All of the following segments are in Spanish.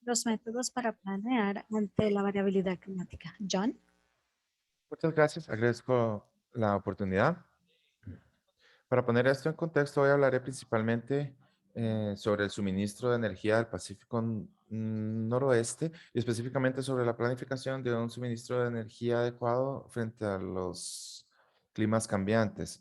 los métodos para planear ante la variabilidad climática. John. Muchas gracias, agradezco la oportunidad. Para poner esto en contexto, hoy hablaré principalmente sobre el suministro de energía del Pacífico Noroeste y específicamente sobre la planificación de un suministro de energía adecuado frente a los climas cambiantes.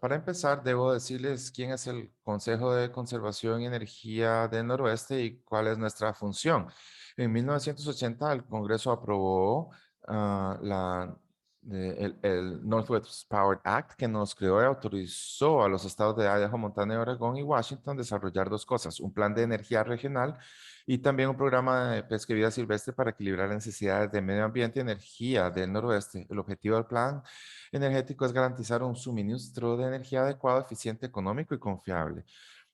Para empezar, debo decirles quién es el Consejo de Conservación y Energía del Noroeste y cuál es nuestra función. En 1980, el Congreso aprobó el Northwest Power Act, que nos creó y autorizó a los estados de Idaho, Montana, Oregón y Washington desarrollar dos cosas: un plan de energía regional y también un programa de pesca y vida silvestre para equilibrar las necesidades de medio ambiente y energía del noroeste. El objetivo del plan energético es garantizar un suministro de energía adecuado, eficiente, económico y confiable.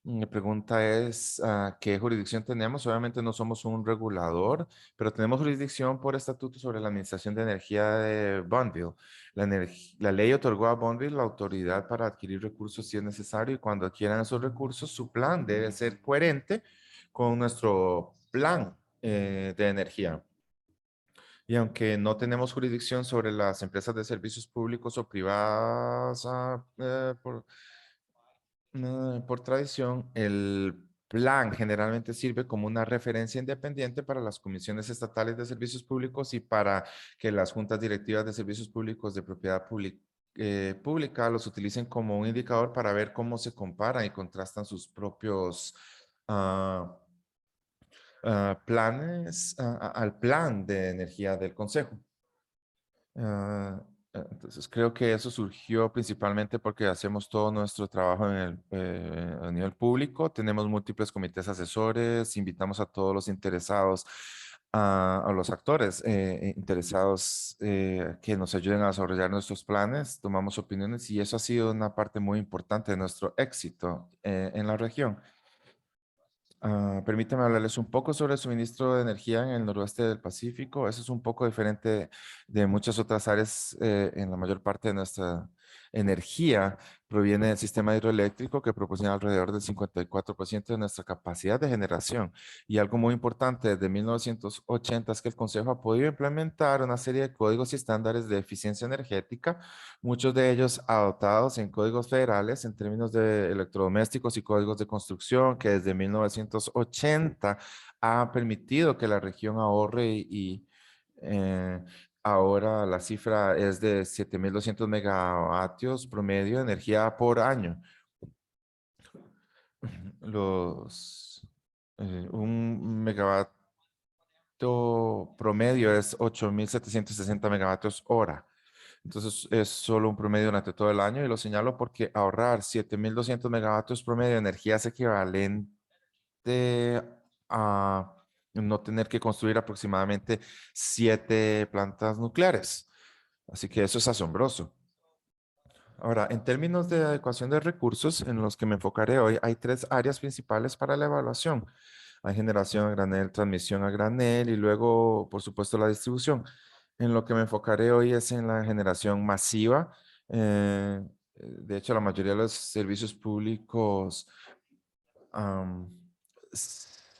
Mi pregunta es, ¿qué jurisdicción tenemos? Obviamente no somos un regulador, pero tenemos jurisdicción por estatuto sobre la administración de energía de Bonneville. La ley otorgó a Bonneville la autoridad para adquirir recursos si es necesario, y cuando adquieran esos recursos, su plan debe ser coherente con nuestro plan de energía. Y aunque no tenemos jurisdicción sobre las empresas de servicios públicos o privadas, por tradición, el plan generalmente sirve como una referencia independiente para las comisiones estatales de servicios públicos y para que las juntas directivas de servicios públicos de propiedad pública los utilicen como un indicador para ver cómo se comparan y contrastan sus propios ah, planes al plan de energía del Consejo. Ah, entonces, creo que eso surgió principalmente porque hacemos todo nuestro trabajo a nivel público. Tenemos múltiples comités asesores, invitamos a todos los interesados, a los actores interesados que nos ayuden a desarrollar nuestros planes, tomamos opiniones y eso ha sido una parte muy importante de nuestro éxito en la región. Permítame hablarles un poco sobre el suministro de energía en el noroeste del Pacífico. Eso es un poco diferente de muchas otras áreas. En la mayor parte de nuestra energía proviene del sistema hidroeléctrico, que proporciona alrededor del 54% de nuestra capacidad de generación. Y algo muy importante desde 1980 es que el Consejo ha podido implementar una serie de códigos y estándares de eficiencia energética, muchos de ellos adoptados en códigos federales en términos de electrodomésticos y códigos de construcción, que desde 1980 ha permitido que la región ahorre eh, ahora la cifra es de 7.200 megavatios promedio de energía por año. Un megavatio promedio es 8.760 megavatios hora. Entonces es solo un promedio durante todo el año y lo señalo porque ahorrar 7.200 megavatios promedio de energía es equivalente a no tener que construir aproximadamente 7 plantas nucleares. Así que eso es asombroso. Ahora, en términos de adecuación de recursos, en los que me enfocaré hoy, hay tres áreas principales para la evaluación. Hay generación a granel, transmisión a granel y luego, por supuesto, la distribución. En lo que me enfocaré hoy es en la generación masiva. De hecho, la mayoría de los servicios públicos am,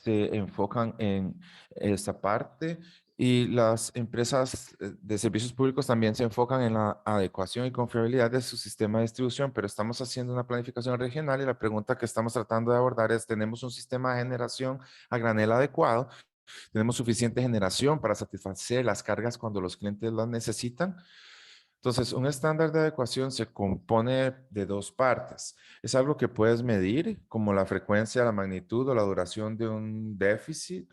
se enfocan en esta parte y las empresas de servicios públicos también se enfocan en la adecuación y confiabilidad de su sistema de distribución, pero estamos haciendo una planificación regional y la pregunta que estamos tratando de abordar es: ¿tenemos un sistema de generación a granel adecuado? ¿Tenemos suficiente generación para satisfacer las cargas cuando los clientes las necesitan? Entonces, un estándar de adecuación se compone de dos partes. Es algo que puedes medir, como la frecuencia, la magnitud o la duración de un déficit.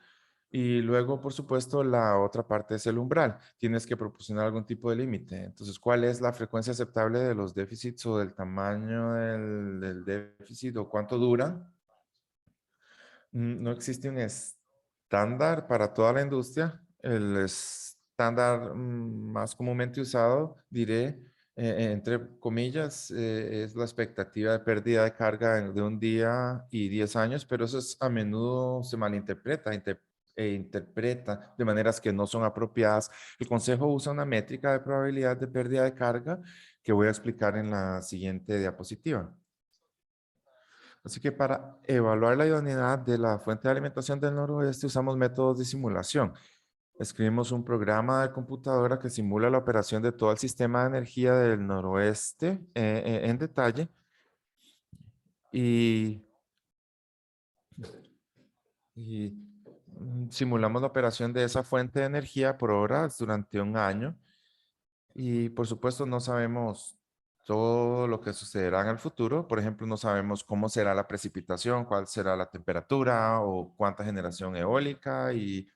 Y luego, por supuesto, la otra parte es el umbral. Tienes que proporcionar algún tipo de límite. Entonces, ¿cuál es la frecuencia aceptable de los déficits o del tamaño del déficit o cuánto duran? No existe un estándar para toda la industria. El estándar más comúnmente usado, diré, entre comillas, es la expectativa de pérdida de carga de un día y 10 años, pero eso a menudo se malinterpreta e interpreta de maneras que no son apropiadas. El consejo usa una métrica de probabilidad de pérdida de carga que voy a explicar en la siguiente diapositiva. Así que para evaluar la idoneidad de la fuente de alimentación del noroeste usamos métodos de simulación. Escribimos un programa de computadora que simula la operación de todo el sistema de energía del noroeste en detalle y, y simulamos la operación de esa fuente de energía por horas durante un año. Y por supuesto no sabemos todo lo que sucederá en el futuro. Por ejemplo, no sabemos cómo será la precipitación, cuál será la temperatura o cuánta generación eólica y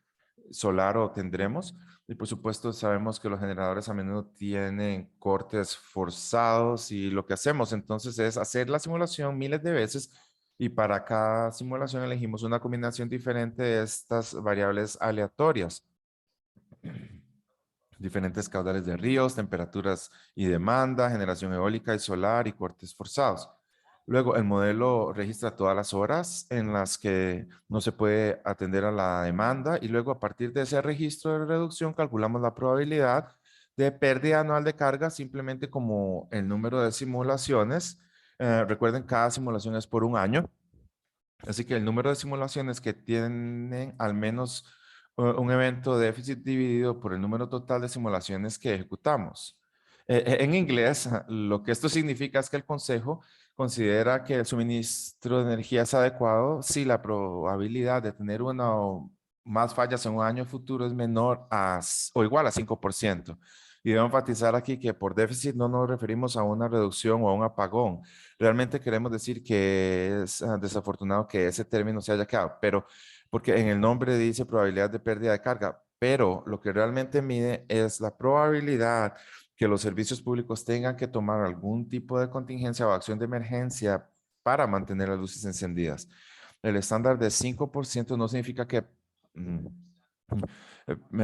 solar o tendremos. Y por supuesto sabemos que los generadores a menudo tienen cortes forzados y lo que hacemos entonces es hacer la simulación miles de veces y para cada simulación elegimos una combinación diferente de estas variables aleatorias. Diferentes caudales de ríos, temperaturas y demanda, generación eólica y solar y cortes forzados. Luego, el modelo registra todas las horas en las que no se puede atender a la demanda y luego a partir de ese registro de reducción calculamos la probabilidad de pérdida anual de carga simplemente como el número de simulaciones. Recuerden, cada simulación es por un año. Así que el número de simulaciones que tienen al menos un evento de déficit dividido por el número total de simulaciones que ejecutamos. En inglés, lo que esto significa es que el consejo considera que el suministro de energía es adecuado si la probabilidad de tener una o más fallas en un año futuro es menor o igual a 5%. Y debo enfatizar aquí que por déficit no nos referimos a una reducción o a un apagón. Realmente queremos decir que es desafortunado que ese término se haya quedado, pero porque en el nombre dice probabilidad de pérdida de carga, pero lo que realmente mide es la probabilidad que los servicios públicos tengan que tomar algún tipo de contingencia o acción de emergencia para mantener las luces encendidas. El estándar de 5% no significa que mm,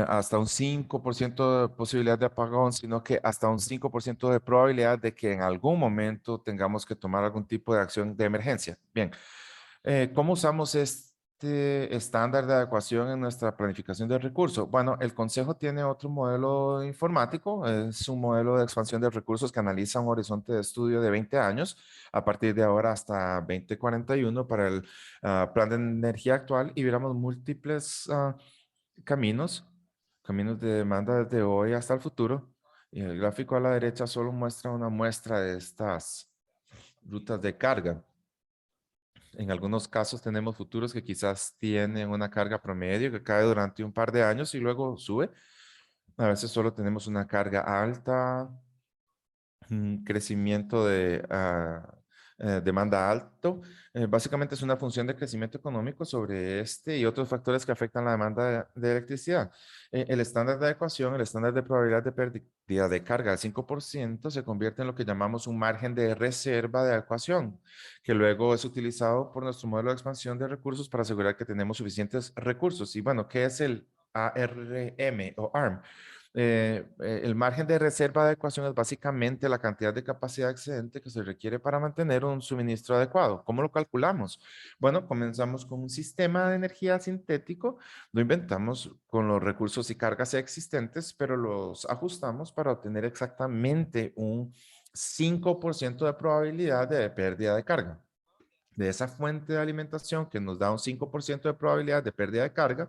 hasta un 5% de posibilidad de apagón, sino que hasta un 5% de probabilidad de que en algún momento tengamos que tomar algún tipo de acción de emergencia. Bien, ¿cómo usamos este estándar de adecuación en nuestra planificación de recursos? Bueno, el Consejo tiene otro modelo informático, es un modelo de expansión de recursos que analiza un horizonte de estudio de 20 años, a partir de ahora hasta 2041 para el plan de energía actual y viéramos múltiples caminos, caminos de demanda desde hoy hasta el futuro. Y el gráfico a la derecha solo muestra una muestra de estas rutas de carga. En algunos casos tenemos futuros que quizás tienen una carga promedio que cae durante un par de años y luego sube. A veces solo tenemos una carga alta, crecimiento de demanda alto. Básicamente es una función de crecimiento económico sobre este y otros factores que afectan la demanda de electricidad. El estándar de adecuación, el estándar de probabilidad de pérdida de carga del 5% se convierte en lo que llamamos un margen de reserva de adecuación, que luego es utilizado por nuestro modelo de expansión de recursos para asegurar que tenemos suficientes recursos. Y bueno, ¿qué es el ARM o ARM? El margen de reserva de adecuación es básicamente la cantidad de capacidad excedente que se requiere para mantener un suministro adecuado. ¿Cómo lo calculamos? Bueno, comenzamos con un sistema de energía sintético. Lo inventamos con los recursos y cargas existentes, pero los ajustamos para obtener exactamente un 5% de probabilidad de pérdida de carga. De esa fuente de alimentación que nos da un 5% de probabilidad de pérdida de carga,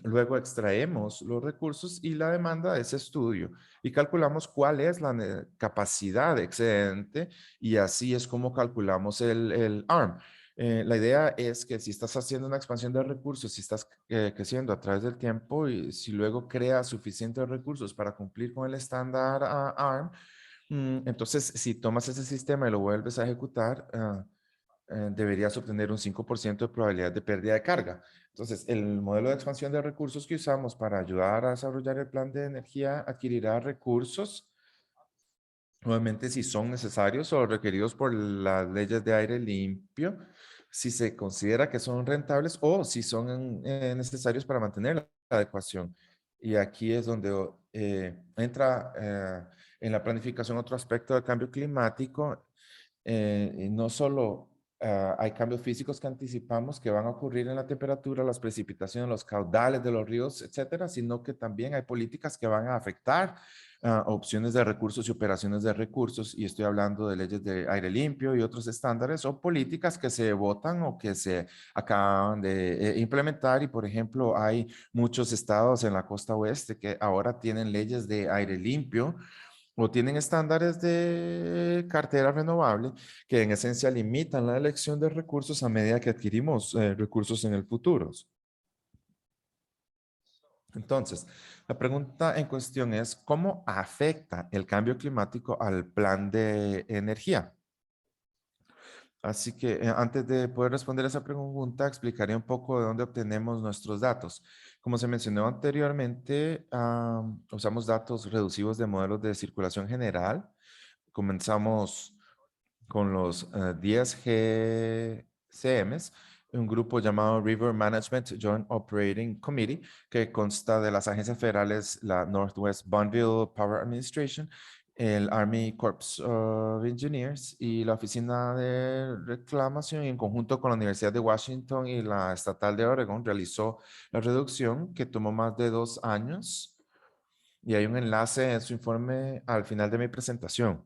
luego extraemos los recursos y la demanda de ese estudio y calculamos cuál es la capacidad excedente y así es como calculamos el ARM. La idea es que si estás haciendo una expansión de recursos, si estás creciendo a través del tiempo y si luego creas suficientes recursos para cumplir con el estándar ARM, entonces si tomas ese sistema y lo vuelves a ejecutar, deberías obtener un 5% de probabilidad de pérdida de carga. Entonces, el modelo de expansión de recursos que usamos para ayudar a desarrollar el plan de energía adquirirá recursos, obviamente si son necesarios o requeridos por las leyes de aire limpio, si se considera que son rentables o si son necesarios para mantener la adecuación. Y aquí es donde entra en la planificación otro aspecto del cambio climático. Y no solo hay cambios físicos que anticipamos que van a ocurrir en la temperatura, las precipitaciones, los caudales de los ríos, etcétera, sino que también hay políticas que van a afectar opciones de recursos y operaciones de recursos, y estoy hablando de leyes de aire limpio y otros estándares o políticas que se votan o que se acaban de implementar. Y, por ejemplo, hay muchos estados en la costa oeste que ahora tienen leyes de aire limpio o tienen estándares de cartera renovable que en esencia limitan la elección de recursos a medida que adquirimos recursos en el futuro. Entonces, la pregunta en cuestión es, ¿cómo afecta el cambio climático al plan de energía? Así que antes de poder responder esa pregunta, explicaré un poco de dónde obtenemos nuestros datos. Como se mencionó anteriormente, usamos datos reducidos de modelos de circulación general. Comenzamos con los 10 GCMs, un grupo llamado River Management Joint Operating Committee, que consta de las agencias federales, la Northwest Bonneville Power Administration, el Army Corps of Engineers y la Oficina de Reclamación, y en conjunto con la Universidad de Washington y la Estatal de Oregon, realizó la reducción que tomó más de 2 años. Y hay un enlace en su informe al final de mi presentación.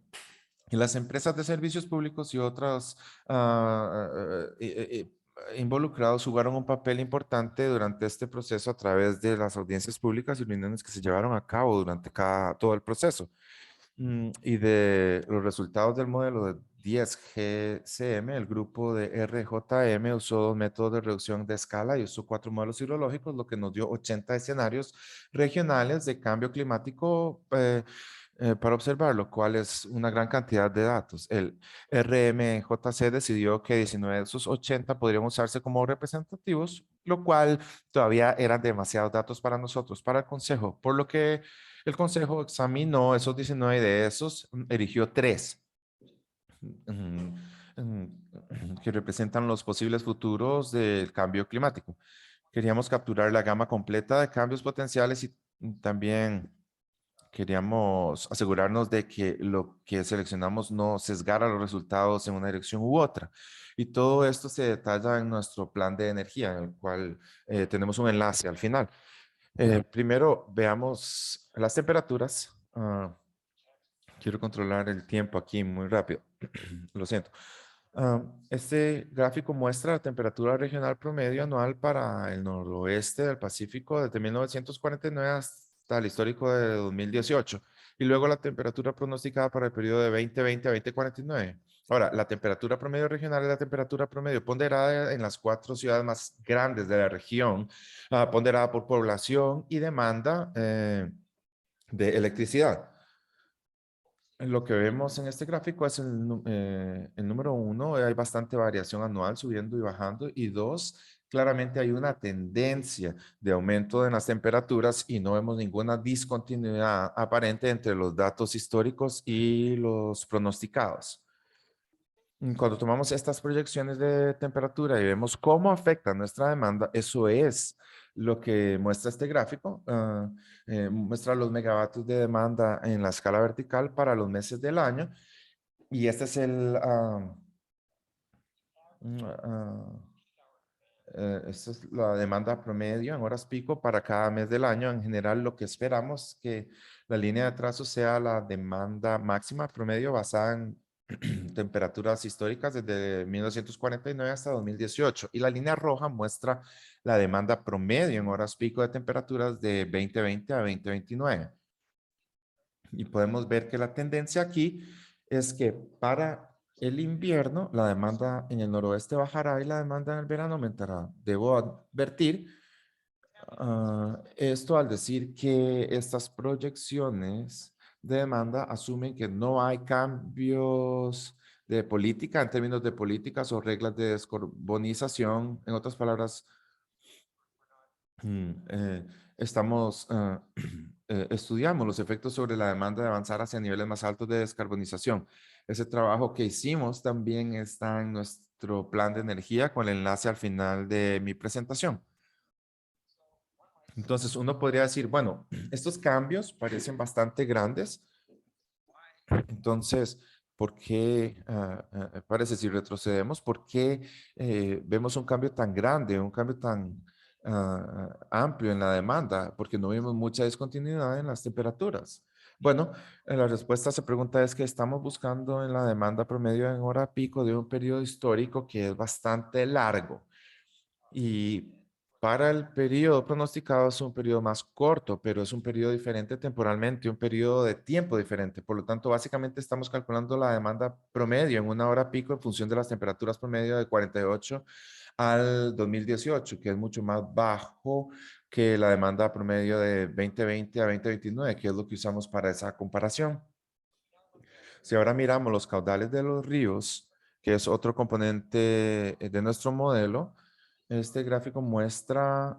Y las empresas de servicios públicos y otros involucrados jugaron un papel importante durante este proceso a través de las audiencias públicas y reuniones que se llevaron a cabo durante todo el proceso. Y de los resultados del modelo de 10GCM, el grupo de RJM usó 2 métodos de reducción de escala y usó 4 modelos hidrológicos, lo que nos dio 80 escenarios regionales de cambio climático para observar, lo cual es una gran cantidad de datos. El RMJC decidió que 19 de esos 80 podrían usarse como representativos, lo cual todavía eran demasiados datos para nosotros, para el Consejo, por lo que el Consejo examinó esos 19 de esos, eligió 3 que representan los posibles futuros del cambio climático. Queríamos capturar la gama completa de cambios potenciales y también queríamos asegurarnos de que lo que seleccionamos no sesgara los resultados en una dirección u otra. Y todo esto se detalla en nuestro plan de energía, en el cual tenemos un enlace al final. Primero, veamos las temperaturas. Quiero controlar el tiempo aquí muy rápido. Lo siento. Este gráfico muestra la temperatura regional promedio anual para el noroeste del Pacífico desde 1949 hasta el histórico de 2018 y luego la temperatura pronosticada para el periodo de 2020 a 2049. Ahora, la temperatura promedio regional es la temperatura promedio ponderada en las 4 ciudades más grandes de la región, ponderada por población y demanda de electricidad. Lo que vemos en este gráfico es el número 1, hay bastante variación anual subiendo y bajando, y 2, claramente hay una tendencia de aumento en las temperaturas y no vemos ninguna discontinuidad aparente entre los datos históricos y los pronosticados. Cuando tomamos estas proyecciones de temperatura y vemos cómo afecta nuestra demanda, eso es lo que muestra este gráfico. Muestra los megavatios de demanda en la escala vertical para los meses del año. Y este es mm, ah, esta es la demanda promedio en horas pico para cada mes del año. En general, lo que esperamos que la línea de trazo sea la demanda máxima promedio basada en temperaturas históricas desde 1949 hasta 2018. Y la línea roja muestra la demanda promedio en horas pico de temperaturas de 2020 a 2029. Y podemos ver que la tendencia aquí es que para el invierno la demanda en el noroeste bajará y la demanda en el verano aumentará. Debo advertir esto al decir que estas proyecciones de demanda asumen que no hay cambios de política en términos de políticas o reglas de descarbonización. En otras palabras, estamos, estudiamos los efectos sobre la demanda de avanzar hacia niveles más altos de descarbonización. Ese trabajo que hicimos también está en nuestro plan de energía con el enlace al final de mi presentación. Entonces uno podría decir, bueno, estos cambios parecen bastante grandes. Entonces, ¿por qué, parece si retrocedemos, por qué vemos un cambio tan grande, un cambio tan amplio en la demanda? Porque no vimos mucha discontinuidad en las temperaturas. Bueno, la respuesta a esa pregunta es que estamos buscando en la demanda promedio en hora pico de un periodo histórico que es bastante largo. Y para el periodo pronosticado es un periodo más corto, pero es un periodo diferente temporalmente, un periodo de tiempo diferente. Por lo tanto, básicamente estamos calculando la demanda promedio en una hora pico en función de las temperaturas promedio de 48 al 2018, que es mucho más bajo que la demanda promedio de 2020 a 2029, que es lo que usamos para esa comparación. Si ahora miramos los caudales de los ríos, que es otro componente de nuestro modelo, este gráfico muestra,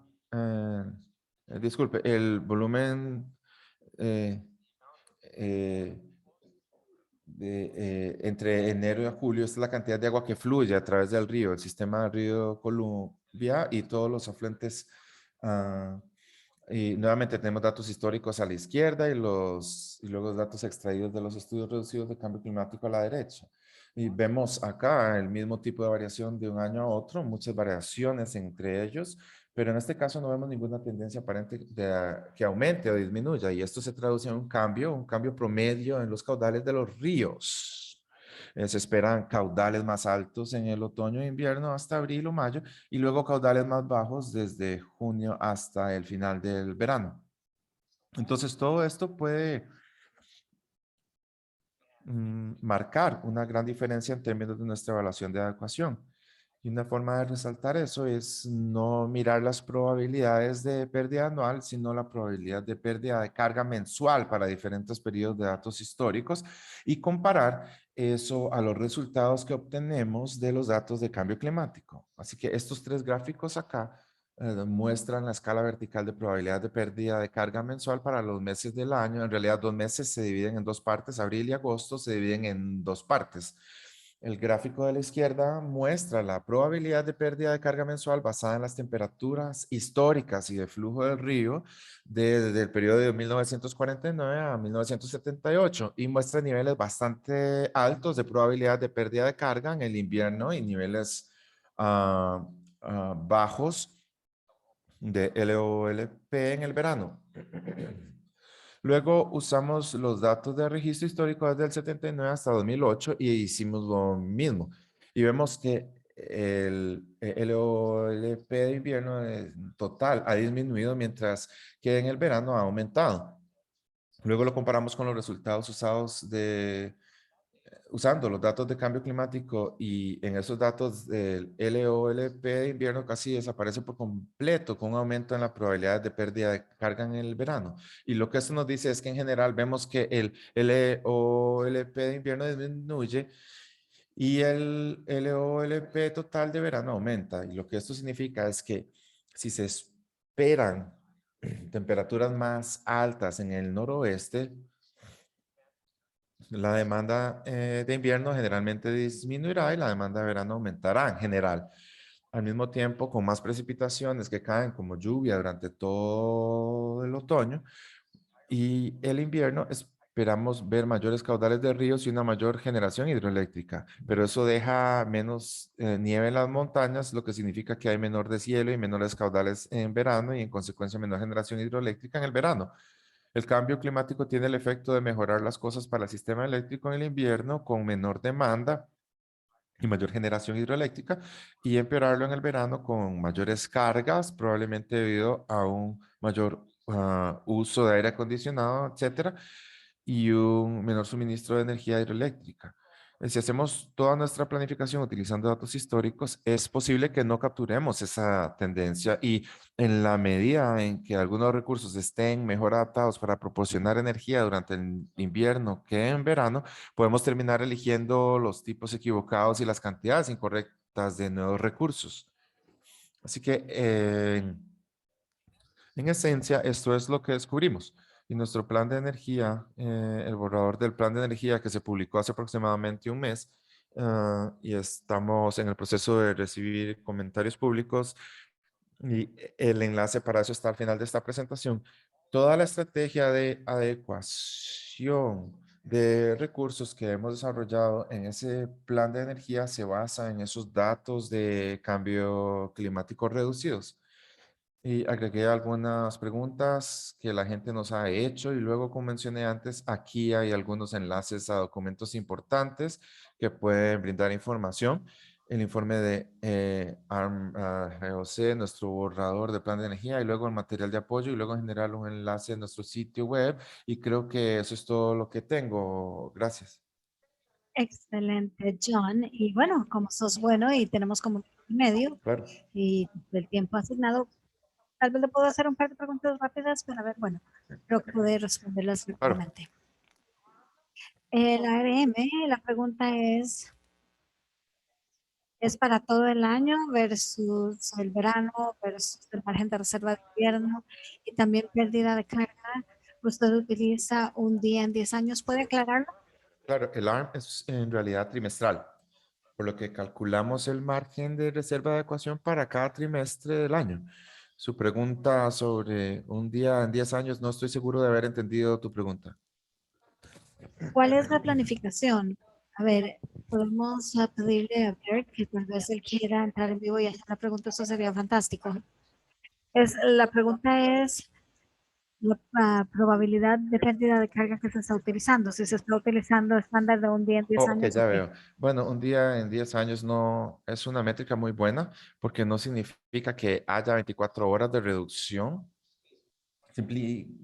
disculpe, el volumen eh, eh, entre enero y julio. Esta es la cantidad de agua que fluye a través del río, el sistema del río Columbia y todos los afluentes. ah, y nuevamente tenemos datos históricos a la izquierda y luego los datos extraídos de los estudios reducidos de cambio climático a la derecha. Y vemos acá el mismo tipo de variación de un año a otro, muchas variaciones entre ellos, pero en este caso no vemos ninguna tendencia aparente que aumente o disminuya. Y esto se traduce en un cambio promedio en los caudales de los ríos. Se esperan caudales más altos en el otoño e invierno hasta abril o mayo y luego caudales más bajos desde junio hasta el final del verano. Entonces, todo esto puede marcar una gran diferencia en términos de nuestra evaluación de adecuación. Y una forma de resaltar eso es no mirar las probabilidades de pérdida anual, sino la probabilidad de pérdida de carga mensual para diferentes periodos de datos históricos y comparar eso a los resultados que obtenemos de los datos de cambio climático. Así que estos tres gráficos acá muestran la escala vertical de probabilidad de pérdida de carga mensual para los meses del año. En realidad, 2 meses se dividen en dos partes, abril y agosto se dividen en dos partes. El gráfico de la izquierda muestra la probabilidad de pérdida de carga mensual basada en las temperaturas históricas y de flujo del río desde el periodo de 1949 a 1978 y muestra niveles bastante altos de probabilidad de pérdida de carga en el invierno y niveles bajos de LOLP en el verano. Luego usamos los datos de registro histórico desde el 79 hasta 2008 y hicimos lo mismo. Y vemos que el LOLP de invierno total ha disminuido mientras que en el verano ha aumentado. Luego lo comparamos con los resultados usados usando los datos de cambio climático y en esos datos del LOLP de invierno casi desaparece por completo con un aumento en la probabilidad de pérdida de carga en el verano. Y lo que esto nos dice es que en general vemos que el LOLP de invierno disminuye y el LOLP total de verano aumenta. Y lo que esto significa es que si se esperan temperaturas más altas en el noroeste, la demanda de invierno generalmente disminuirá y la demanda de verano aumentará en general. Al mismo tiempo, con más precipitaciones que caen como lluvia durante todo el otoño y el invierno, esperamos ver mayores caudales de ríos y una mayor generación hidroeléctrica. Pero eso deja menos nieve en las montañas, lo que significa que hay menor deshielo y menores caudales en verano y en consecuencia menor generación hidroeléctrica en el verano. El cambio climático tiene el efecto de mejorar las cosas para el sistema eléctrico en el invierno con menor demanda y mayor generación hidroeléctrica y empeorarlo en el verano con mayores cargas, probablemente debido a un mayor uso de aire acondicionado, etcétera, y un menor suministro de energía hidroeléctrica. Si hacemos toda nuestra planificación utilizando datos históricos, es posible que no capturemos esa tendencia y en la medida en que algunos recursos estén mejor adaptados para proporcionar energía durante el invierno que en verano, podemos terminar eligiendo los tipos equivocados y las cantidades incorrectas de nuevos recursos. Así que, en esencia, esto es lo que descubrimos. Y nuestro plan de energía, el borrador del plan de energía que se publicó hace aproximadamente un mes, y estamos en el proceso de recibir comentarios públicos y el enlace para eso está al final de esta presentación. Toda la estrategia de adecuación de recursos que hemos desarrollado en ese plan de energía se basa en esos datos de cambio climático reducidos. Y agregué algunas preguntas que la gente nos ha hecho y luego, como mencioné antes, aquí hay algunos enlaces a documentos importantes que pueden brindar información. El informe de GOC, nuestro borrador de plan de energía y luego el material de apoyo y luego en general un enlace a nuestro sitio web. Y creo que eso es todo lo que tengo. Gracias. Excelente, John. Y bueno, como sos bueno y tenemos como un minuto y medio Claro, y del tiempo asignado, tal vez le puedo hacer un par de preguntas rápidas para ver, bueno, creo que puede responderlas claro. rápidamente. El ARM, la pregunta es para todo el año versus el verano versus el margen de reserva de invierno y también pérdida de carga. Usted utiliza un día en 10 años. ¿Puede aclararlo? Claro, el ARM es en realidad trimestral, por lo que calculamos el margen de reserva de ecuación para cada trimestre del año. Su pregunta sobre un día en 10 años, no estoy seguro de haber entendido tu pregunta. ¿Cuál es la planificación? A ver, podemos pedirle a Bert que tal vez él quiera entrar en vivo y hacer la pregunta, eso sería fantástico. La pregunta es la probabilidad de pérdida de carga que se está utilizando, si se está utilizando estándar de un día en 10 Oh, ok, años o ya qué. veo. Bueno, un día en 10 años no es una métrica muy buena porque no significa que haya 24 horas de reducción.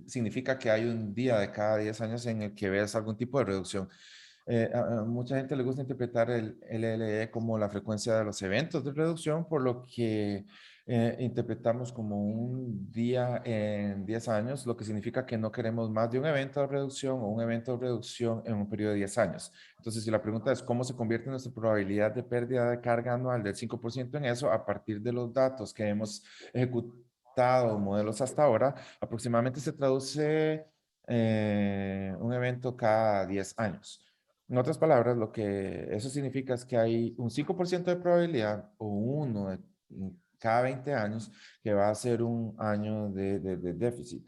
Significa que hay un día de cada 10 años en el que ves algún tipo de reducción. A mucha gente le gusta interpretar el LLE como la frecuencia de los eventos de reducción, por lo que interpretamos como un día en 10 años, lo que significa que no queremos más de un evento de reducción o un evento de reducción en un periodo de 10 años. Entonces, si la pregunta es cómo se convierte nuestra probabilidad de pérdida de carga anual del 5% en eso, a partir de los datos que hemos ejecutado modelos hasta ahora, aproximadamente se traduce un evento cada 10 años. En otras palabras, lo que eso significa es que hay un 5% de probabilidad o uno de cada 20 años que va a ser un año de déficit.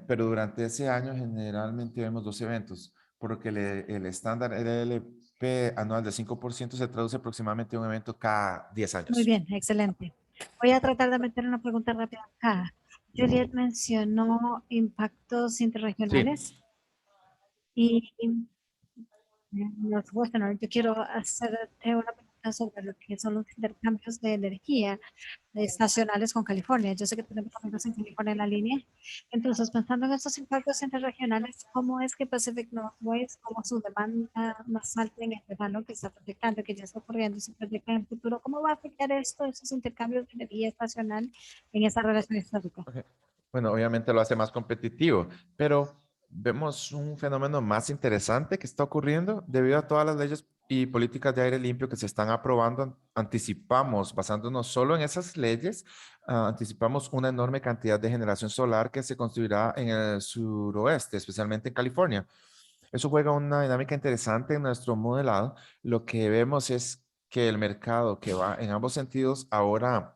Pero durante ese año generalmente vemos dos eventos, por lo que el estándar LLP anual de 5% se traduce aproximadamente en un evento cada 10 Muy años. bien, excelente. Voy a tratar de meter una pregunta rápida acá. Juliet mencionó impactos Sí, interregionales y no, bueno, yo quiero hacerte una pregunta sobre lo que son los intercambios de energía estacionales con California. Yo sé que tenemos amigos en California en la línea. Entonces, pensando en estos impactos interregionales, ¿cómo es que Pacific Northwest, como su demanda más alta en el verano que está proyectando, que ya está ocurriendo, se proyecta en el futuro, cómo va a afectar esto, esos intercambios de energía estacional en esa relación histórica? ok. Bueno, obviamente lo hace más competitivo, pero vemos un fenómeno más interesante que está ocurriendo debido a todas las leyes y políticas de aire limpio que se están aprobando. Anticipamos, basándonos solo en esas leyes, anticipamos una enorme cantidad de generación solar que se construirá en el suroeste, especialmente en California. Eso juega una dinámica interesante en nuestro modelado. Lo que vemos es que el mercado que va en ambos sentidos ahora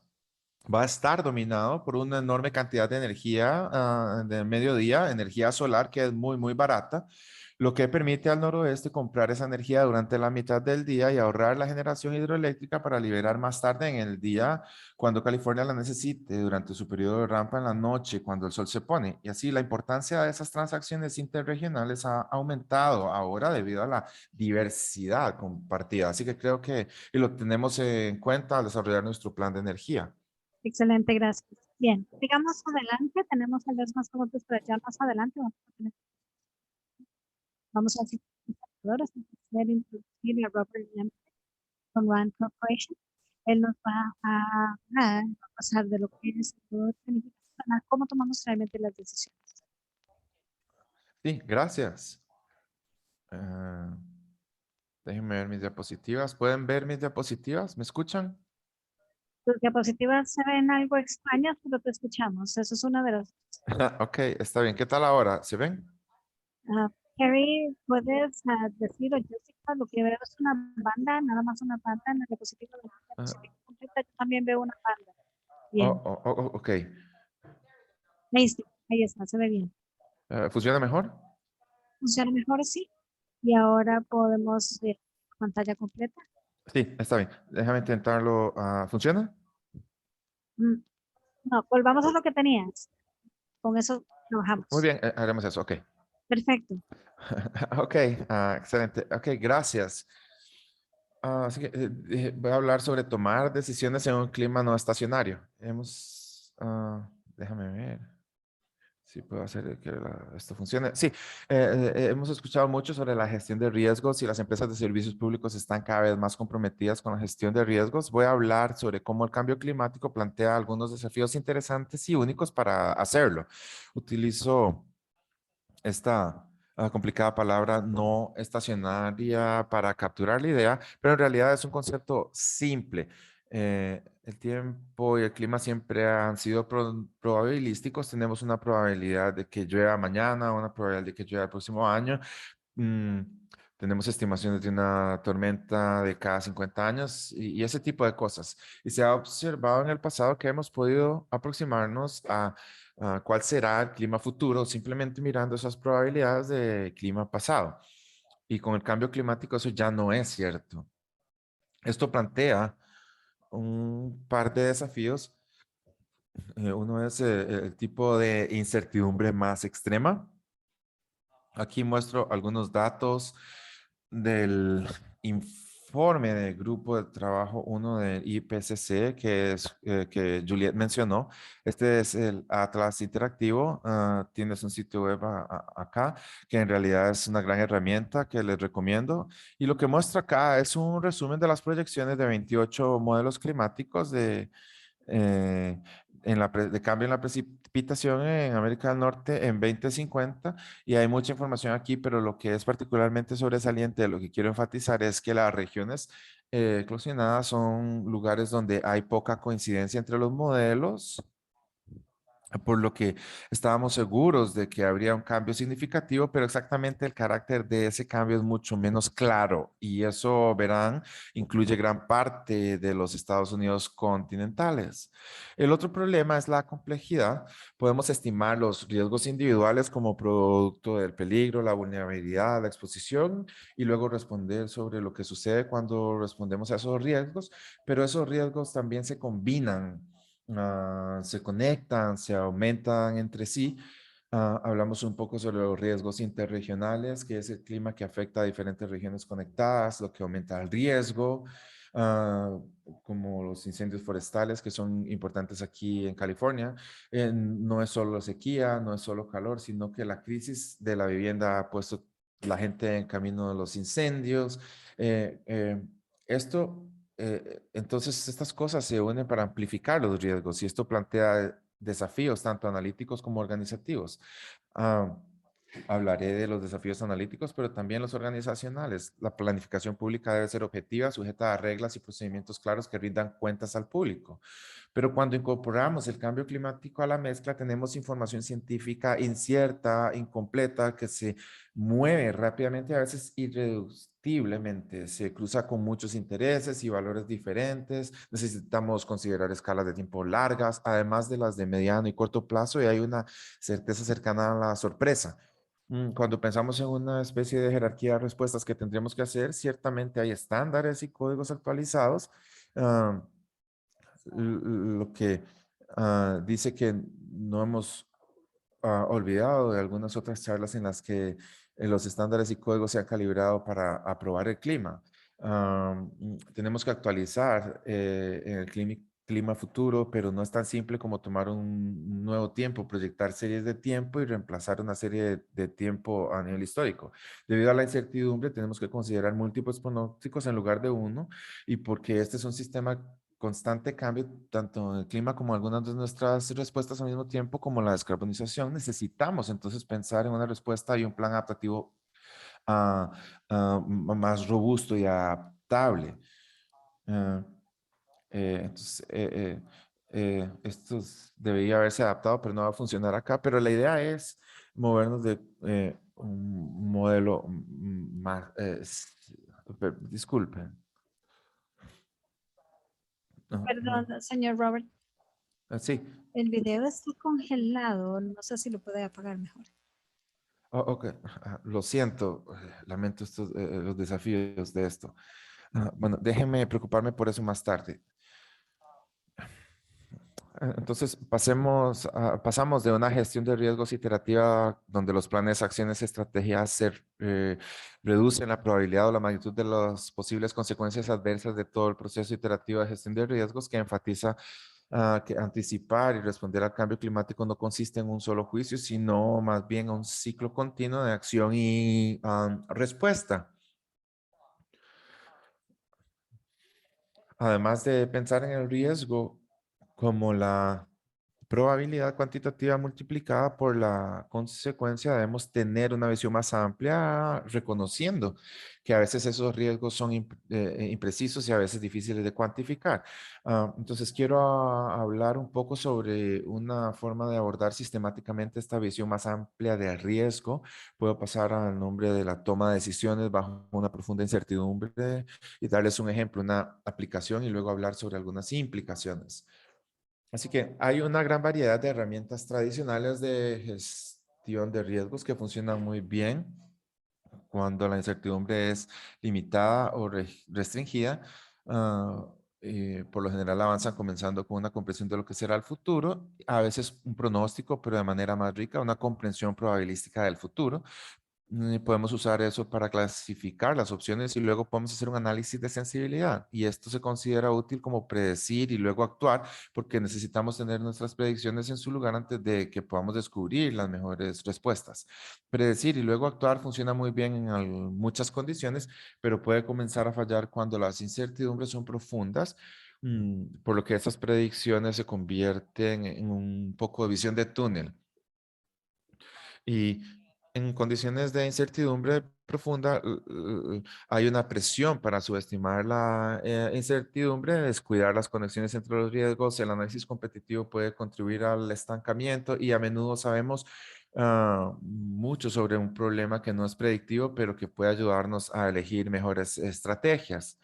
va a estar dominado por una enorme cantidad de energía de mediodía, energía solar que es muy, muy barata, lo que permite al noroeste comprar esa energía durante la mitad del día y ahorrar la generación hidroeléctrica para liberar más tarde en el día cuando California la necesite, durante su periodo de rampa en la noche, cuando el sol se pone. Y así la importancia de esas transacciones interregionales ha aumentado ahora debido a la diversidad compartida. Así que creo que y lo tenemos en cuenta al desarrollar nuestro plan de energía. Excelente, gracias. Bien, sigamos adelante. Tenemos tal vez más preguntas para allá más adelante. Vamos a hacer introducir a Robert Lemke con Rand Corporation. Él nos va a hablar, a pasar de lo que es todo planificación, cómo tomamos realmente las decisiones. Sí, gracias. Ah, déjenme ver mis diapositivas. ¿Pueden ver mis diapositivas? ¿Me escuchan? Tus diapositivas se ven algo extrañas, pero te escuchamos. Eso es una de las. Ok, está bien. ¿Qué tal ahora? ¿Se ven? Uh, Carrie, ¿puedes decir o Jessica lo que veo es una banda, nada más una banda en la diapositiva de la Ah, diapositiva completa? Yo también veo una banda. oh, Bien, oh, oh, oh, ok. ahí sí, ahí está, se ve bien. ¿Funciona mejor? Funciona mejor así. Y ahora podemos ver pantalla completa. Sí, está bien. Déjame intentarlo. ¿Funciona? Mm, No, volvamos a lo que tenías. Con eso Muy trabajamos. bien, haremos eso. Ok. Perfecto. Ok, excelente. Ok, gracias. Así que voy a hablar sobre tomar decisiones en un clima no estacionario. Déjame ver si puedo hacer que esto funcione. Sí, hemos escuchado mucho sobre la gestión de riesgos y las empresas de servicios públicos están cada vez más comprometidas con la gestión de riesgos. Voy a hablar sobre cómo el cambio climático plantea algunos desafíos interesantes y únicos para hacerlo. Utilizo esta complicada palabra no estacionaria para capturar la idea, pero en realidad es un concepto simple. El tiempo y el clima siempre han sido probabilísticos. Tenemos una probabilidad de que llueva mañana, una probabilidad de que llueva el próximo año. Mm, tenemos estimaciones de una tormenta de cada 50 años y ese tipo de cosas. Y se ha observado en el pasado que hemos podido aproximarnos a cuál será el clima futuro simplemente mirando esas probabilidades de clima pasado. Y con el cambio climático eso ya no es cierto. Esto plantea un par de desafíos. Uno es el tipo de incertidumbre más extrema. Aquí muestro algunos datos del informe del grupo de trabajo uno del IPCC que Juliet mencionó. Este es el Atlas Interactivo. Tienes un sitio web acá que en realidad es una gran herramienta que les recomiendo. Y lo que muestra acá es un resumen de las proyecciones de 28 modelos climáticos eh, de cambio en la precipitación en América del Norte en 2050 y hay mucha información aquí, pero lo que es particularmente sobresaliente, lo que quiero enfatizar es que las regiones eclosionadas son lugares donde hay poca coincidencia entre los modelos, por lo que estábamos seguros de que habría un cambio significativo, pero exactamente el carácter de ese cambio es mucho menos claro y eso, verán, incluye gran parte de los Estados Unidos continentales. El otro problema es la complejidad. Podemos estimar los riesgos individuales como producto del peligro, la vulnerabilidad, la exposición y luego responder sobre lo que sucede cuando respondemos a esos riesgos, pero esos riesgos también se combinan, se conectan, se aumentan entre sí. Hablamos un poco sobre los riesgos interregionales, que es el clima que afecta a diferentes regiones conectadas, lo que aumenta el riesgo, ah, como los incendios forestales que son importantes aquí en California. No es solo sequía, no es solo calor, sino que la crisis de la vivienda ha puesto la gente en camino de los incendios. Eh, eh, esto entonces, estas cosas se unen para amplificar los riesgos y esto plantea desafíos tanto analíticos como organizativos. Ah, Hablaré de los desafíos analíticos, pero también los organizacionales. La planificación pública debe ser objetiva, sujeta a reglas y procedimientos claros que rindan cuentas al público. Pero cuando incorporamos el cambio climático a la mezcla, tenemos información científica incierta, incompleta, que se mueve rápidamente, a veces irreductiblemente, se cruza con muchos intereses y valores diferentes. Necesitamos considerar escalas de tiempo largas, además de las de mediano y corto plazo, y hay una certeza cercana a la sorpresa. Cuando pensamos en una especie de jerarquía de respuestas que tendríamos que hacer, ciertamente hay estándares y códigos actualizados. ah, lo que dice que no hemos olvidado de algunas otras charlas en las que los estándares y códigos se han calibrado para aprobar el clima. Tenemos que actualizar en el clima futuro, pero no es tan simple como tomar un nuevo tiempo, proyectar series de tiempo y reemplazar una serie de tiempo a nivel histórico. Debido a la incertidumbre, tenemos que considerar múltiples pronósticos en lugar de uno y porque este es un sistema constante cambio, tanto en el clima como algunas de nuestras respuestas al mismo tiempo, como la descarbonización, necesitamos entonces pensar en una respuesta y un plan adaptativo ah, más robusto y adaptable. Ah, entonces, debería haberse adaptado, pero no va a funcionar acá. Pero la idea es movernos de un modelo más... disculpen. Perdón, señor Robert. Sí. El video está congelado. No sé si lo puede apagar mejor. Oh, ok, lo siento, lamento los desafíos de esto. Bueno, déjenme preocuparme por eso más tarde. Entonces, pasamos de una gestión de riesgos iterativa donde los planes, acciones, estrategias reducen la probabilidad o la magnitud de las posibles consecuencias adversas de todo el proceso iterativo de gestión de riesgos, que enfatiza que anticipar y responder al cambio climático no consiste en un solo juicio, sino más bien un ciclo continuo de acción y respuesta. Además de pensar en el riesgo como la probabilidad cuantitativa multiplicada por la consecuencia, debemos tener una visión más amplia, reconociendo que a veces esos riesgos son imprecisos y a veces difíciles de cuantificar. Entonces, quiero hablar un poco sobre una forma de abordar sistemáticamente esta visión más amplia de riesgo. Puedo pasar al nombre de la toma de decisiones bajo una profunda incertidumbre y darles un ejemplo, una aplicación y luego hablar sobre algunas implicaciones. Así que hay una gran variedad de herramientas tradicionales de gestión de riesgos que funcionan muy bien cuando la incertidumbre es limitada o restringida. ah, por lo general avanzan comenzando con una comprensión de lo que será el futuro, a veces un pronóstico, pero de manera más rica, una comprensión probabilística del futuro. Podemos usar eso para clasificar las opciones y luego podemos hacer un análisis de sensibilidad. Y esto se considera útil como predecir y luego actuar porque necesitamos tener nuestras predicciones en su lugar antes de que podamos descubrir las mejores respuestas. Predecir y luego actuar funciona muy bien en muchas condiciones, pero puede comenzar a fallar cuando las incertidumbres son profundas. Por lo que estas predicciones se convierten en un poco de visión de túnel. Y en condiciones de incertidumbre profunda, hay una presión para subestimar la incertidumbre, descuidar las conexiones entre los riesgos. El análisis competitivo puede contribuir al estancamiento y a menudo sabemos mucho sobre un problema que no es predictivo, pero que puede ayudarnos a elegir mejores estrategias.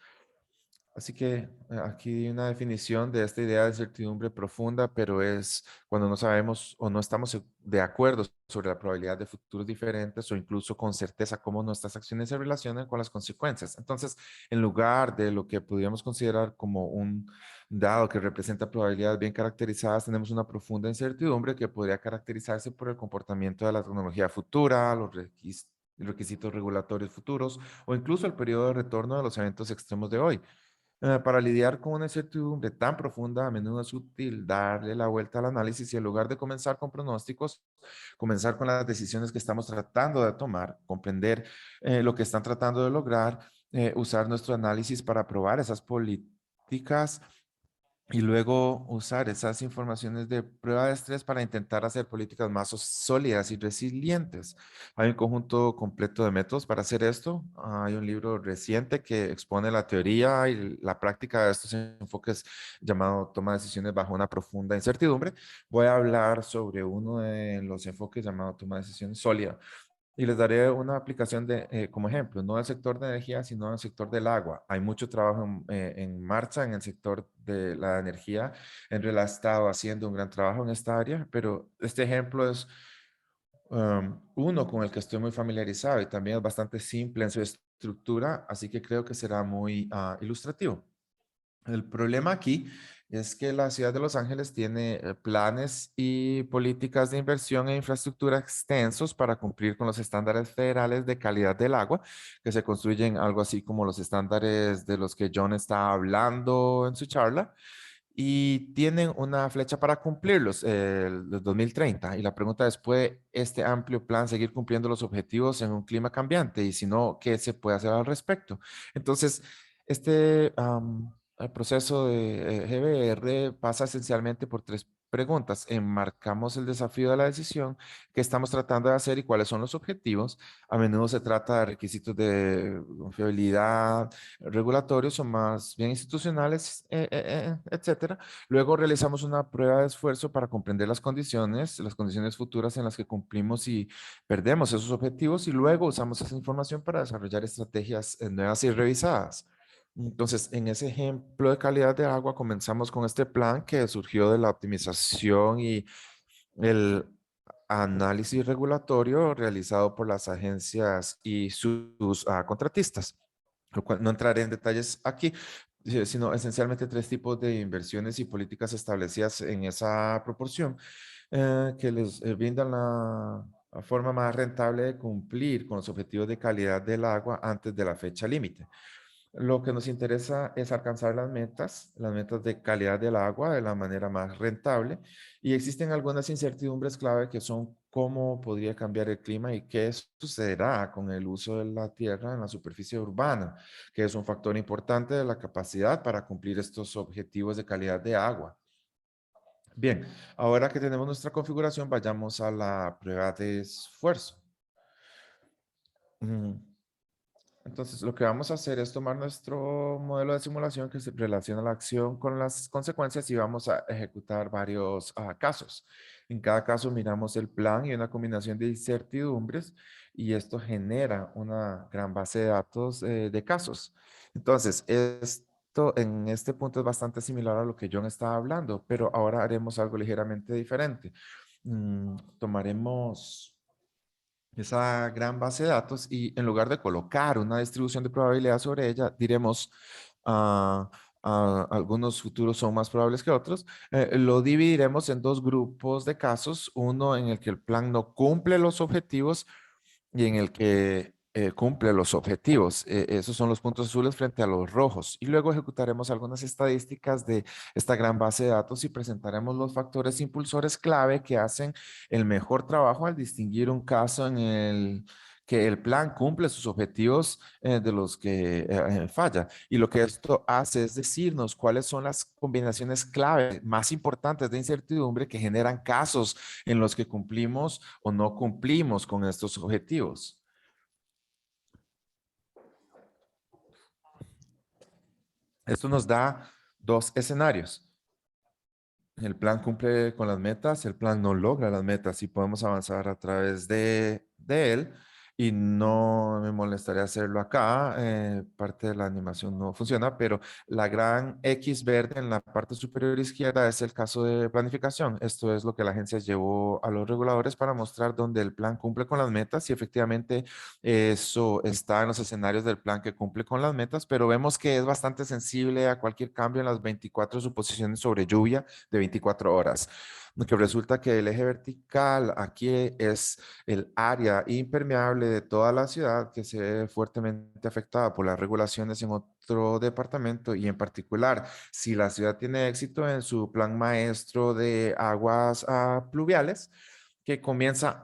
Así que aquí di una definición de esta idea de incertidumbre profunda, pero es cuando no sabemos o no estamos de acuerdo sobre la probabilidad de futuros diferentes o incluso con certeza cómo nuestras acciones se relacionan con las consecuencias. Entonces, en lugar de lo que podríamos considerar como un dado que representa probabilidades bien caracterizadas, tenemos una profunda incertidumbre que podría caracterizarse por el comportamiento de la tecnología futura, los requisitos regulatorios futuros o incluso el periodo de retorno de los eventos extremos de hoy. Para lidiar con una incertidumbre tan profunda, a menudo es útil darle la vuelta al análisis y en lugar de comenzar con pronósticos, comenzar con las decisiones que estamos tratando de tomar, comprender lo que están tratando de lograr, usar nuestro análisis para probar esas políticas y luego usar esas informaciones de prueba de estrés para intentar hacer políticas más sólidas y resilientes. Hay un conjunto completo de métodos para hacer esto. Hay un libro reciente que expone la teoría y la práctica de estos enfoques llamado toma de decisiones bajo una profunda incertidumbre. Voy a hablar sobre uno de los enfoques llamado toma de decisiones sólida. Y les daré una aplicación como ejemplo, no del sector de energía, sino del sector del agua. Hay mucho trabajo en marcha en el sector de la energía. Enrel ha estado haciendo un gran trabajo en esta área, pero este ejemplo es uno con el que estoy muy familiarizado y también es bastante simple en su estructura, así que creo que será muy ilustrativo. El problema aquí es que la ciudad de Los Ángeles tiene planes y políticas de inversión e infraestructura extensos para cumplir con los estándares federales de calidad del agua, que se construyen algo así como los estándares de los que John está hablando en su charla, y tienen una flecha para cumplirlos, el 2030. Y la pregunta es, ¿puede este amplio plan seguir cumpliendo los objetivos en un clima cambiante? Y si no, ¿qué se puede hacer al respecto? Entonces, este el proceso de GBR pasa esencialmente por tres preguntas. Enmarcamos el desafío de la decisión, qué estamos tratando de hacer y cuáles son los objetivos. A menudo se trata de requisitos de confiabilidad, regulatorios o más bien institucionales, etcétera. Luego realizamos una prueba de esfuerzo para comprender las condiciones futuras en las que cumplimos y perdemos esos objetivos y luego usamos esa información para desarrollar estrategias nuevas y revisadas. Entonces, en ese ejemplo de calidad de agua, comenzamos con este plan que surgió de la optimización y el análisis regulatorio realizado por las agencias y sus contratistas, lo cual no entraré en detalles aquí. sino esencialmente tres tipos de inversiones y políticas establecidas en esa proporción que les brindan la forma más rentable de cumplir con los objetivos de calidad del agua antes de la fecha límite. Lo que nos interesa es alcanzar las metas de calidad del agua de la manera más rentable y existen algunas incertidumbres clave que son cómo podría cambiar el clima y qué sucederá con el uso de la tierra en la superficie urbana, que es un factor importante de la capacidad para cumplir estos objetivos de calidad de agua. Bien, ahora que tenemos nuestra configuración, vayamos a la prueba de esfuerzo. Mm, Entonces, lo que vamos a hacer es tomar nuestro modelo de simulación que se relaciona la acción con las consecuencias y vamos a ejecutar varios casos. En cada caso miramos el plan y una combinación de incertidumbres y esto genera una gran base de datos de casos. Entonces, esto en este punto es bastante similar a lo que John estaba hablando, pero ahora haremos algo ligeramente diferente. Tomaremos esa gran base de datos y en lugar de colocar una distribución de probabilidad sobre ella, diremos algunos futuros son más probables que otros, lo dividiremos en dos grupos de casos, uno en el que el plan no cumple los objetivos y en el que cumple los objetivos. Esos son los puntos azules frente a los rojos. Y luego ejecutaremos algunas estadísticas de esta gran base de datos y presentaremos los factores impulsores clave que hacen el mejor trabajo al distinguir un caso en el que el plan cumple sus objetivos de los que falla. Y lo que esto hace es decirnos cuáles son las combinaciones clave más importantes de incertidumbre que generan casos en los que cumplimos o no cumplimos con estos objetivos. Esto nos da dos escenarios. El plan cumple con las metas, el plan no logra las metas y podemos avanzar a través de él. Y no me molestaría hacerlo acá, parte de la animación no funciona, pero la gran X verde en la parte superior izquierda es el caso de planificación. Esto es lo que la agencia llevó a los reguladores para mostrar dónde el plan cumple con las metas y efectivamente eso está en los escenarios del plan que cumple con las metas, pero vemos que es bastante sensible a cualquier cambio en las 24 suposiciones sobre lluvia de 24 horas. Lo que resulta que el eje vertical aquí es el área impermeable de toda la ciudad que se ve fuertemente afectada por las regulaciones en otro departamento y en particular si la ciudad tiene éxito en su plan maestro de aguas pluviales que comienza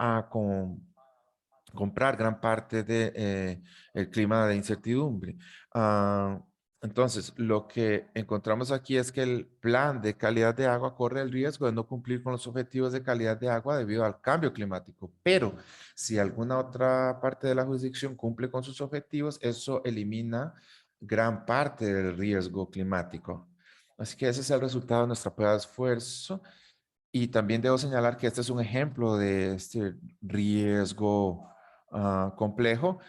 comprar gran parte de, el clima de incertidumbre. Ah, entonces, lo que encontramos aquí es que el plan de calidad de agua corre el riesgo de no cumplir con los objetivos de calidad de agua debido al cambio climático. Pero si alguna otra parte de la jurisdicción cumple con sus objetivos, eso elimina gran parte del riesgo climático. Así que ese es el resultado de nuestra prueba de esfuerzo. Y también debo señalar que este es un ejemplo de este riesgo complejo,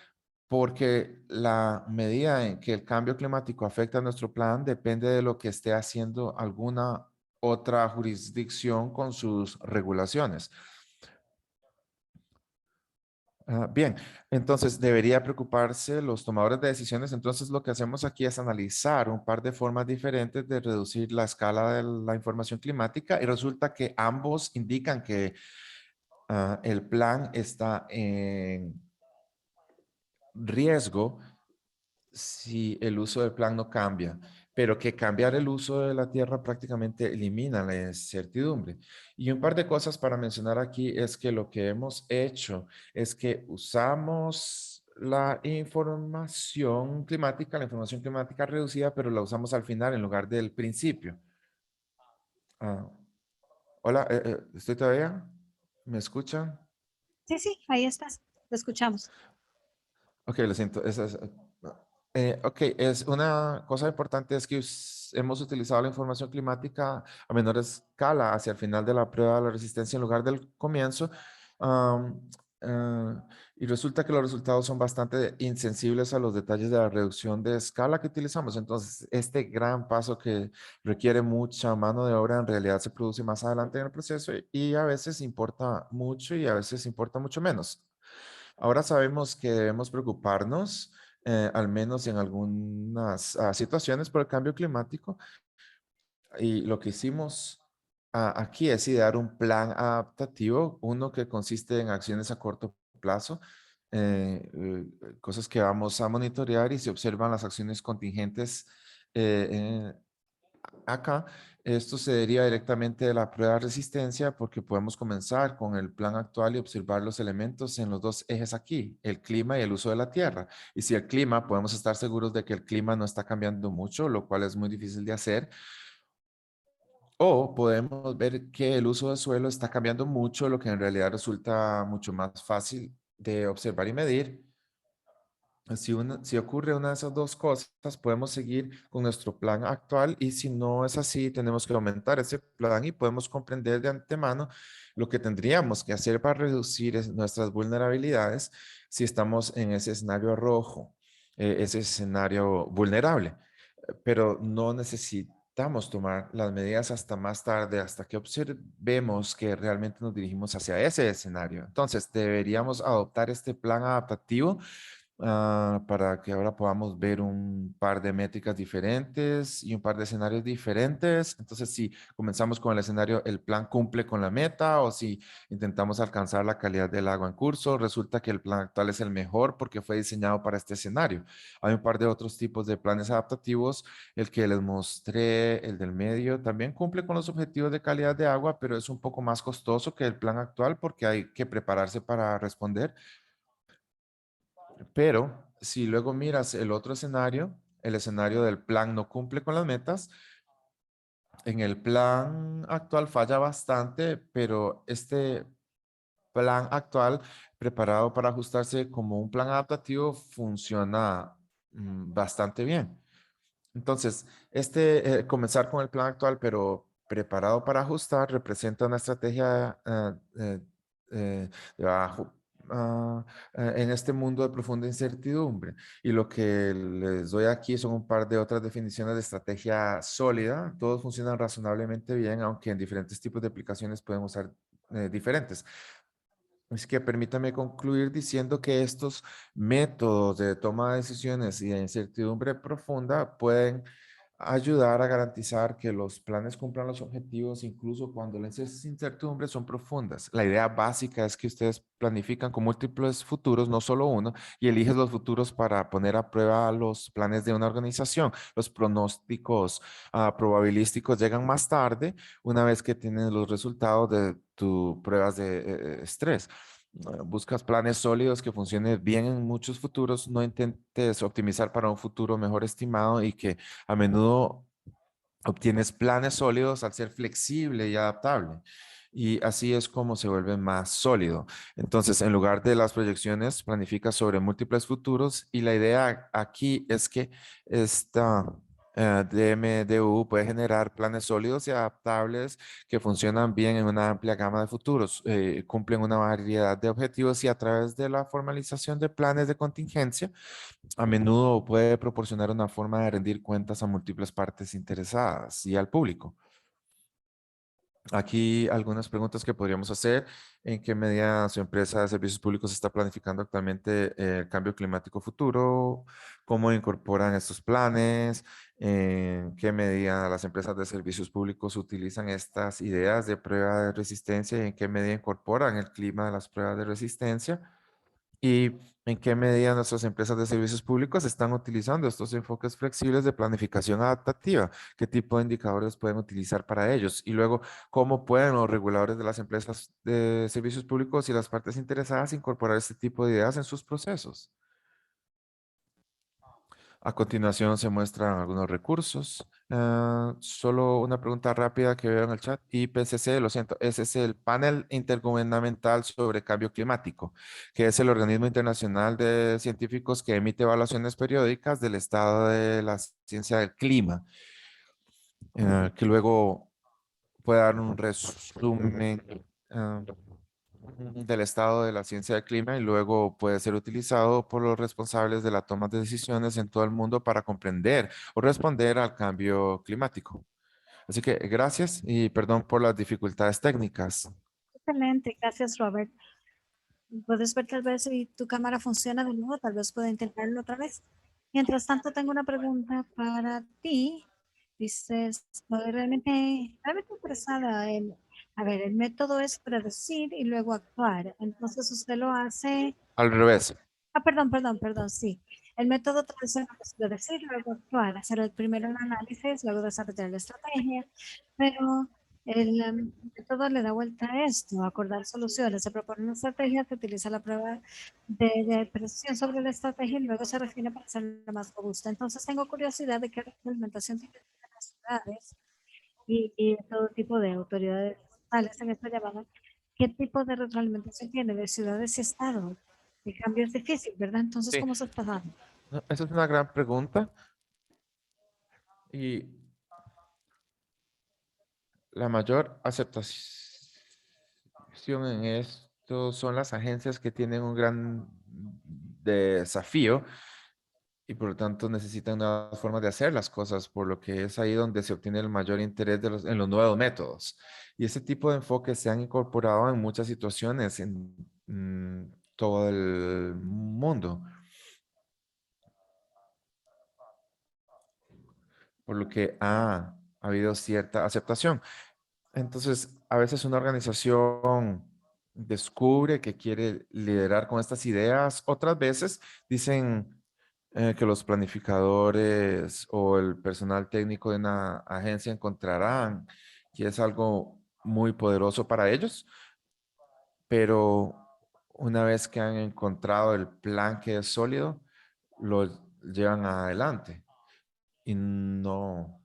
porque la medida en que el cambio climático afecta a nuestro plan depende de lo que esté haciendo alguna otra jurisdicción con sus regulaciones. Bien, entonces debería preocuparse los tomadores de decisiones. Entonces lo que hacemos aquí es analizar un par de formas diferentes de reducir la escala de la información climática y resulta que ambos indican que el plan está en riesgo si el uso del plan no cambia, pero que cambiar el uso de la tierra prácticamente elimina la incertidumbre. Y un par de cosas para mencionar aquí es que lo que hemos hecho es que usamos la información climática reducida, pero la usamos al final en lugar del principio. Ah, hola, ¿estoy todavía? ¿Me escuchan? Sí, sí, ahí estás. Te escuchamos. Ok, lo siento. Ok, es una cosa importante es que hemos utilizado la información climática a menor escala hacia el final de la prueba de la resistencia en lugar del comienzo. am, eh, y resulta que los resultados son bastante insensibles a los detalles de la reducción de escala que utilizamos. Entonces, este gran paso que requiere mucha mano de obra en realidad se produce más adelante en el proceso y a veces importa mucho y a veces importa mucho menos. Ahora sabemos que debemos preocuparnos al menos en algunas situaciones por el cambio climático. Y lo que hicimos aquí es idear un plan adaptativo, uno que consiste en acciones a corto plazo, cosas que vamos a monitorear y se observan las acciones contingentes acá. Esto se deriva directamente de la prueba de resistencia porque podemos comenzar con el plan actual y observar los elementos en los dos ejes aquí, el clima y el uso de la tierra. Y si el clima, podemos estar seguros de que el clima no está cambiando mucho, lo cual es muy difícil de hacer. O podemos ver que el uso del suelo está cambiando mucho, lo que en realidad resulta mucho más fácil de observar y medir. Si ocurre una de esas dos cosas, podemos seguir con nuestro plan actual y si no es así, tenemos que aumentar ese plan y podemos comprender de antemano lo que tendríamos que hacer para reducir nuestras vulnerabilidades si estamos en ese escenario rojo, ese escenario vulnerable. Pero no necesitamos tomar las medidas hasta más tarde, hasta que observemos que realmente nos dirigimos hacia ese escenario. Entonces, deberíamos adoptar este plan adaptativo para que ahora podamos ver un par de métricas diferentes y un par de escenarios diferentes. Entonces, si comenzamos con el escenario, el plan cumple con la meta o si intentamos alcanzar la calidad del agua en curso, resulta que el plan actual es el mejor porque fue diseñado para este escenario. Hay un par de otros tipos de planes adaptativos. El que les mostré, el del medio, también cumple con los objetivos de calidad de agua, pero es un poco más costoso que el plan actual porque hay que prepararse para responder. Pero si luego miras el otro escenario, el escenario del plan no cumple con las metas, en el plan actual falla bastante, pero este plan actual preparado para ajustarse como un plan adaptativo funciona bastante bien. Entonces, comenzar con el plan actual, pero preparado para ajustar, representa una estrategia de en este mundo de profunda incertidumbre. Y lo que les doy aquí son un par de otras definiciones de estrategia sólida. Todos funcionan razonablemente bien, aunque en diferentes tipos de aplicaciones pueden usar diferentes. Es que permítame concluir diciendo que estos métodos de toma de decisiones y de incertidumbre profunda pueden ayudar a garantizar que los planes cumplan los objetivos incluso cuando las incertidumbres son profundas. La idea básica es que ustedes planifican con múltiples futuros, no solo uno, y eligen los futuros para poner a prueba los planes de una organización. Los pronósticos probabilísticos llegan más tarde, una vez que tienes los resultados de tus pruebas de estrés. Buscas planes sólidos que funcionen bien en muchos futuros, no intentes optimizar para un futuro mejor estimado y que a menudo obtienes planes sólidos al ser flexible y adaptable. Y así es como se vuelve más sólido. Entonces, en lugar de las proyecciones, planifica sobre múltiples futuros y la idea aquí es que esta DMDU puede generar planes sólidos y adaptables que funcionan bien en una amplia gama de futuros, cumplen una variedad de objetivos y a través de la formalización de planes de contingencia, a menudo puede proporcionar una forma de rendir cuentas a múltiples partes interesadas y al público. Aquí algunas preguntas que podríamos hacer. ¿En qué medida su empresa de servicios públicos está planificando actualmente el cambio climático futuro? ¿Cómo incorporan estos planes? ¿En qué medida las empresas de servicios públicos utilizan estas ideas de prueba de resistencia y en qué medida incorporan el clima de las pruebas de resistencia? ¿Y en qué medida nuestras empresas de servicios públicos están utilizando estos enfoques flexibles de planificación adaptativa? ¿Qué tipo de indicadores pueden utilizar para ellos? Y luego, ¿cómo pueden los reguladores de las empresas de servicios públicos y las partes interesadas incorporar este tipo de ideas en sus procesos? A continuación se muestran algunos recursos. Solo una pregunta rápida que veo en el chat. IPCC, lo siento, ese es el Panel Intergubernamental sobre Cambio Climático, que es el organismo internacional de científicos que emite evaluaciones periódicas del estado de la ciencia del clima, que luego puede dar un resumen del estado de la ciencia del clima y luego puede ser utilizado por los responsables de la toma de decisiones en todo el mundo para comprender o responder al cambio climático. Así que gracias y perdón por las dificultades técnicas. Excelente, gracias Robert. Puedes ver tal vez si tu cámara funciona de nuevo, tal vez pueda intentarlo otra vez. Mientras tanto, tengo una pregunta para ti. Dices, estoy realmente interesada en, a ver, el método es predecir y luego actuar. Entonces usted lo hace, Al revés. perdón, sí. El método tradicional es predecir, luego actuar, hacer el primero el análisis, luego desarrollar la estrategia, pero el método le da vuelta a esto, acordar soluciones, se propone una estrategia, se utiliza la prueba de precisión sobre la estrategia y luego se refina para hacerla más robusta. Entonces tengo curiosidad de qué implementación tienen las ciudades y todo tipo de autoridades estatales en esta llamada. ¿Qué tipo de retroalimentación tiene de ciudades y estados? El cambio es difícil, ¿verdad? Entonces, Sí, ¿cómo se está dando? no, esa es una gran pregunta y la mayor aceptación en esto son las agencias que tienen un gran desafío y por lo tanto necesitan nuevas formas de hacer las cosas, por lo que es ahí donde se obtiene el mayor interés en los nuevos métodos. Y ese tipo de enfoques se han incorporado en muchas situaciones en todo el mundo, por lo que ha habido cierta aceptación. Entonces, a veces una organización descubre que quiere liderar con estas ideas, otras veces dicen que los planificadores o el personal técnico de una agencia encontrarán que es algo muy poderoso para ellos, pero una vez que han encontrado el plan que es sólido, lo llevan adelante y no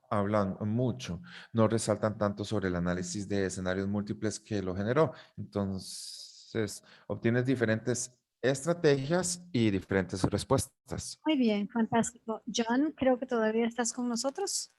hablan mucho, no resaltan tanto sobre el análisis de escenarios múltiples que lo generó. Entonces, obtienes diferentes estrategias y diferentes respuestas. Muy bien, fantástico. John, creo que todavía estás con nosotros.